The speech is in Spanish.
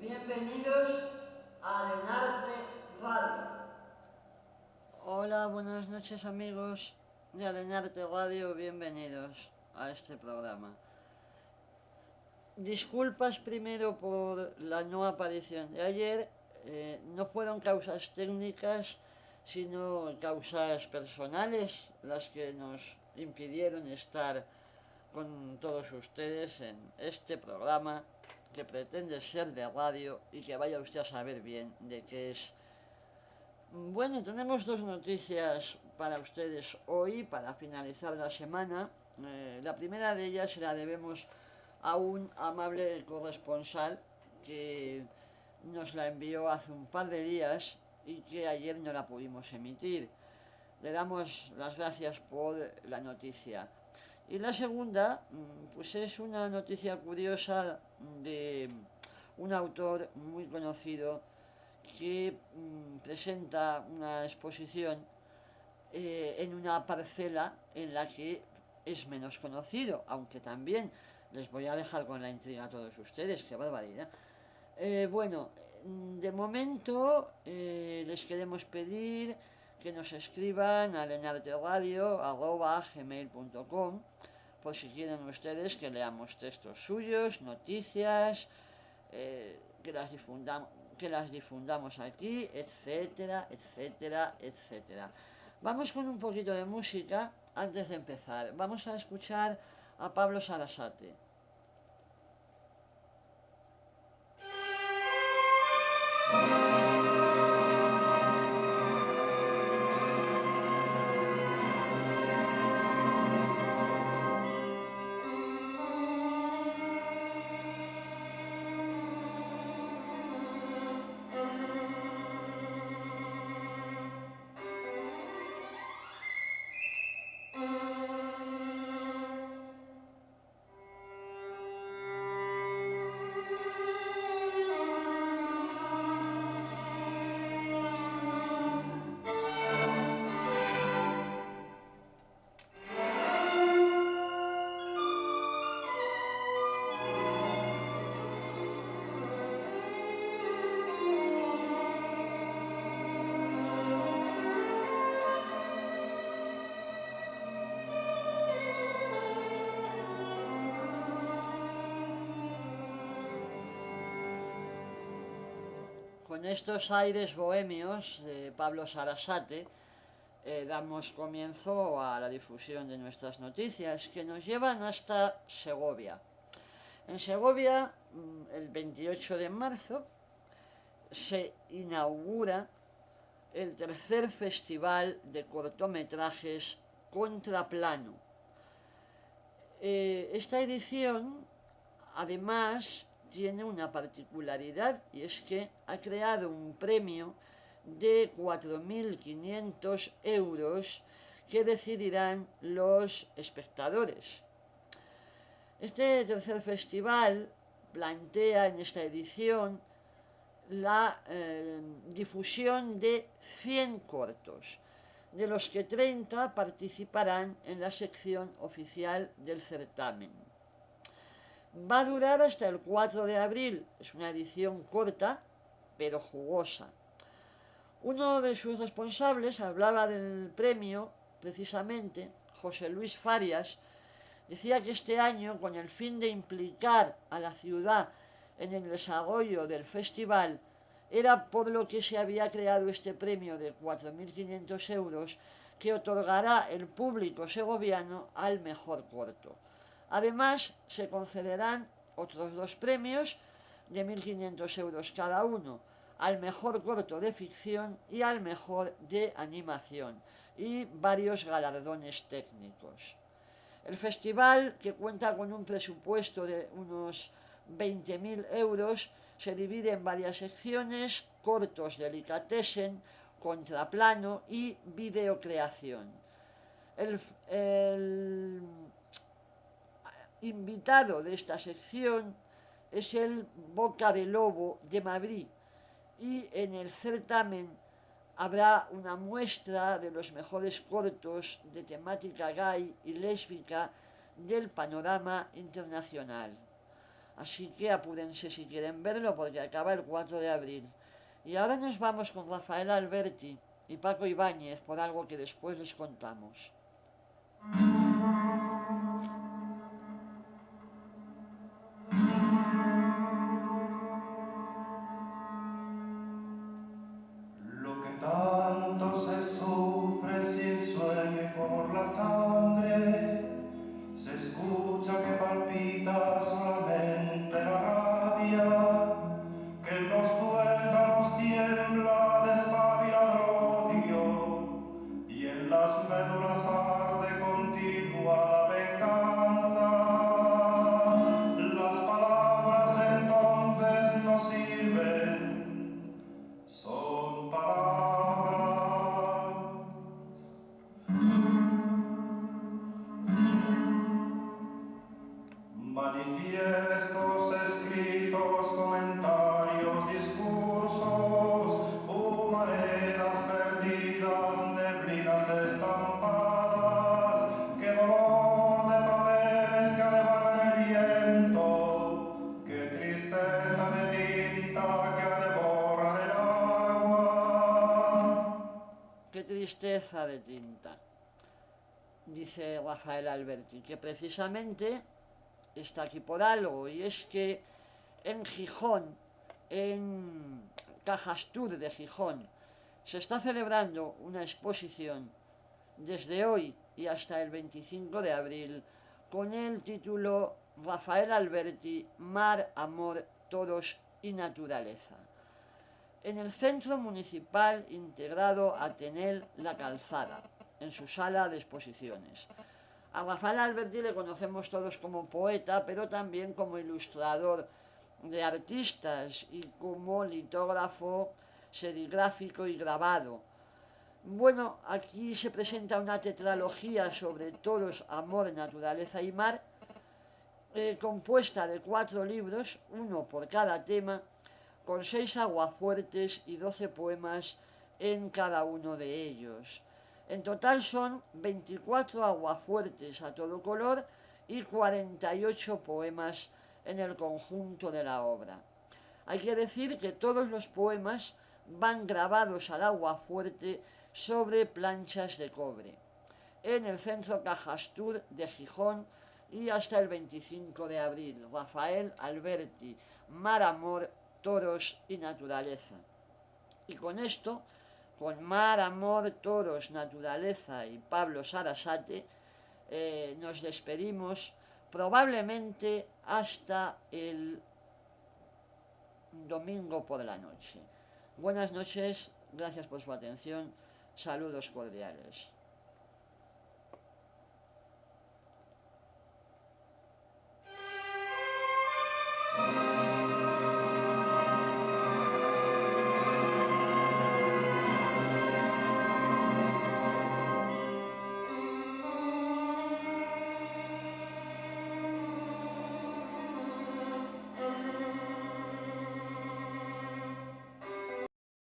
Bienvenidos a Arenarte Radio. Hola, buenas noches amigos de Arenarte Radio, bienvenidos a este programa. Disculpas primero por la no aparición de ayer, no fueron causas técnicas, sino causas personales las que nos impidieron estar con todos ustedes en este programa que pretende ser de radio y que vaya usted a saber bien de qué es. Bueno, tenemos dos noticias para ustedes hoy, para finalizar la semana. La primera de ellas se la debemos a un amable corresponsal que nos la envió hace un par de días y que ayer no la pudimos emitir. Le damos las gracias por la noticia. Y la segunda, pues es una noticia curiosa de un autor muy conocido que presenta una exposición en una parcela en la que es menos conocido, aunque también les voy a dejar con la intriga a todos ustedes, qué barbaridad. Bueno, de momento les queremos pedir que nos escriban a lenarteradio@gmail.com por si quieren ustedes que leamos textos suyos, noticias, que las difundamos aquí, etcétera, etcétera, etcétera. Vamos con un poquito de música antes de empezar. Vamos a escuchar a Pablo Sarasate. Con estos aires bohemios de Pablo Sarasate damos comienzo a la difusión de nuestras noticias que nos llevan hasta Segovia. En Segovia, el 28 de marzo, se inaugura el tercer festival de cortometrajes Contraplano. Esta edición, además, tiene una particularidad y es que ha creado un premio de 4.500 euros que decidirán los espectadores. Este tercer festival plantea en esta edición la difusión de 100 cortos, de los que 30 participarán en la sección oficial del certamen. Va a durar hasta el 4 de abril, es una edición corta, pero jugosa. Uno de sus responsables hablaba del premio, precisamente, José Luis Farias, decía que este año, con el fin de implicar a la ciudad en el desarrollo del festival, era por lo que se había creado este premio de 4.500 euros que otorgará el público segoviano al mejor corto. Además, se concederán otros dos premios de 1.500 euros cada uno, al mejor corto de ficción y al mejor de animación, y varios galardones técnicos. El festival, que cuenta con un presupuesto de unos 20.000 euros, se divide en varias secciones: cortos delicatessen, contraplano y videocreación. El invitado de esta sección es el Boca de Lobo de Madrid y en el certamen habrá una muestra de los mejores cortos de temática gay y lésbica del panorama internacional. Así que apúrense si quieren verlo porque acaba el 4 de abril. Y ahora nos vamos con Rafael Alberti y Paco Ibáñez por algo que después les contamos. Lo que tanto se sufre sin sueño y por la sangre, se escucha que palpita solamente la rabia, que en los tuétanos tiembla despabila el odio, y en las médulas arde continua la venganza. Las palabras entonces no sirven, son palabras. Manifiestos, escritos, comentarios, discursos, humaredas perdidas, neblinas estampadas, que dolor de papeles que alevan el viento, que tristeza de tinta que ha de borrar el agua. Qué tristeza de tinta, dice Rafael Alberti, que precisamente está aquí por algo, y es que en Gijón, en Cajastur de Gijón, se está celebrando una exposición desde hoy y hasta el 25 de abril con el título Rafael Alberti, Mar, Amor, Toros y Naturaleza, en el Centro Municipal Integrado Atenel La Calzada, en su sala de exposiciones. A Rafael Alberti le conocemos todos como poeta, pero también como ilustrador de artistas y como litógrafo, serigráfico y grabado. Bueno, aquí se presenta una tetralogía sobre toros, amor, naturaleza y mar, compuesta de 4 libros, uno por cada tema, con 6 aguafuertes y 12 poemas en cada uno de ellos. En total son 24 aguafuertes a todo color y 48 poemas en el conjunto de la obra. Hay que decir que todos los poemas van grabados al aguafuerte sobre planchas de cobre, en el Centro Cajastur de Gijón y hasta el 25 de abril. Rafael Alberti, Mar, Amor, Toros y Naturaleza. Y con esto, con Mar, Amor, Toros, Naturaleza y Pablo Sarasate, nos despedimos probablemente hasta el domingo por la noche. Buenas noches, gracias por su atención, saludos cordiales.